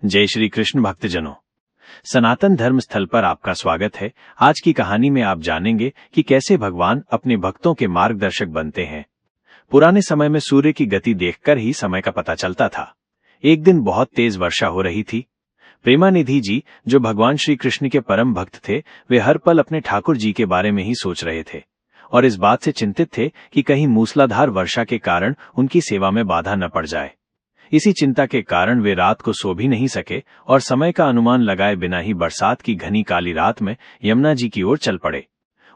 जय श्री कृष्ण भक्तजनों, सनातन धर्म स्थल पर आपका स्वागत है। आज की कहानी में आप जानेंगे कि कैसे भगवान अपने भक्तों के मार्गदर्शक बनते हैं। पुराने समय में सूर्य की गति देखकर ही समय का पता चलता था। एक दिन बहुत तेज वर्षा हो रही थी। प्रेमानिधि जी, जो भगवान श्री कृष्ण के परम भक्त थे, वे हर पल अपने ठाकुर जी के बारे में ही सोच रहे थे और इस बात से चिंतित थे कि कहीं मूसलाधार वर्षा के कारण उनकी सेवा में बाधा न पड़ जाए। इसी चिंता के कारण वे रात को सो भी नहीं सके और समय का अनुमान लगाए बिना ही बरसात की घनी काली रात में यमुना जी की ओर चल पड़े।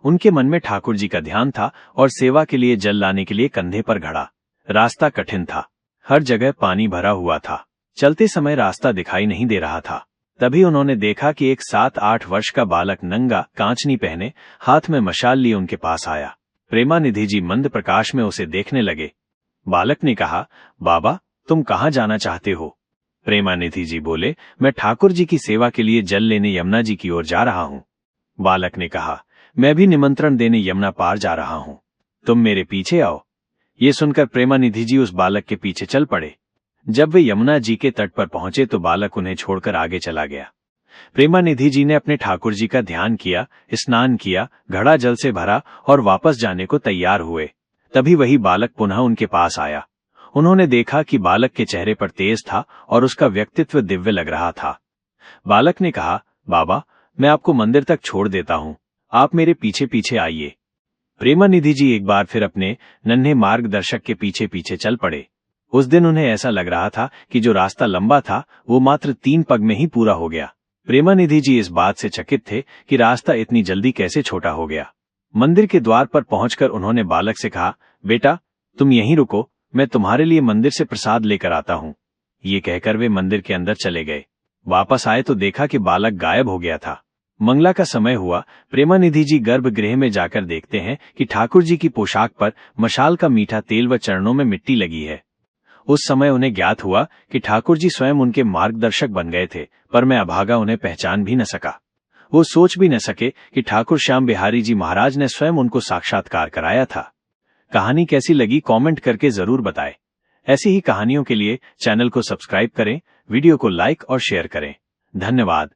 उनके मन में ठाकुर जी का ध्यान था और सेवा के लिए जल लाने के लिए कंधे पर घड़ा। रास्ता कठिन था, हर जगह पानी भरा हुआ था। चलते समय रास्ता दिखाई नहीं दे रहा था। तभी उन्होंने देखा कि एक 7-8 वर्ष का बालक नंगा, कांचनी पहने, हाथ में मशाल लिए उनके पास आया। प्रेमानिधि जी मंद प्रकाश में उसे देखने लगे। बालक ने कहा, बाबा, तुम कहाँ जाना चाहते हो? प्रेमानिधि जी बोले, मैं ठाकुर जी की सेवा के लिए जल लेने यमुना जी की ओर जा रहा हूँ। बालक ने कहा, मैं भी निमंत्रण देने यमुना पार जा रहा हूँ, तुम मेरे पीछे आओ। ये सुनकर प्रेमानिधि जी उस बालक के पीछे चल पड़े। जब वे यमुना जी के तट पर पहुंचे तो बालक उन्हें छोड़कर आगे चला गया। प्रेमानिधि जी ने अपने ठाकुर जी का ध्यान किया, स्नान किया, घड़ा जल से भरा और वापस जाने को तैयार हुए। तभी वही बालक पुनः उनके पास आया। उन्होंने देखा कि बालक के चेहरे पर तेज था और उसका व्यक्तित्व दिव्य लग रहा था। बालक ने कहा, बाबा, मैं आपको मंदिर तक छोड़ देता हूँ, आप मेरे पीछे पीछे आइए। प्रेमानिधि जी एक बार फिर अपने नन्हे मार्गदर्शक के पीछे पीछे चल पड़े। उस दिन उन्हें ऐसा लग रहा था कि जो रास्ता लंबा था वो मात्र 3 पग में ही पूरा हो गया। प्रेमानिधि जी इस बात से चकित थे कि रास्ता इतनी जल्दी कैसे छोटा हो गया। मंदिर के द्वार पर पहुंचकर उन्होंने बालक से कहा, बेटा, तुम यहीं रुको, मैं तुम्हारे लिए मंदिर से प्रसाद लेकर आता हूँ। ये कहकर वे मंदिर के अंदर चले गए। वापस आए तो देखा कि बालक गायब हो गया था। मंगला का समय हुआ। प्रेमानिधि जी गर्भगृह में जाकर देखते हैं कि ठाकुर जी की पोशाक पर मशाल का मीठा तेल व चरणों में मिट्टी लगी है। उस समय उन्हें ज्ञात हुआ कि ठाकुर जी स्वयं उनके मार्गदर्शक बन गए थे, पर मैं अभागा उन्हें पहचान भी न सका। वो सोच भी न सके कि ठाकुर श्याम बिहारी जी महाराज ने स्वयं उनको साक्षात्कार कराया था। कहानी कैसी लगी कमेंट करके जरूर बताएं। ऐसी ही कहानियों के लिए चैनल को सब्सक्राइब करें, वीडियो को लाइक और शेयर करें। धन्यवाद।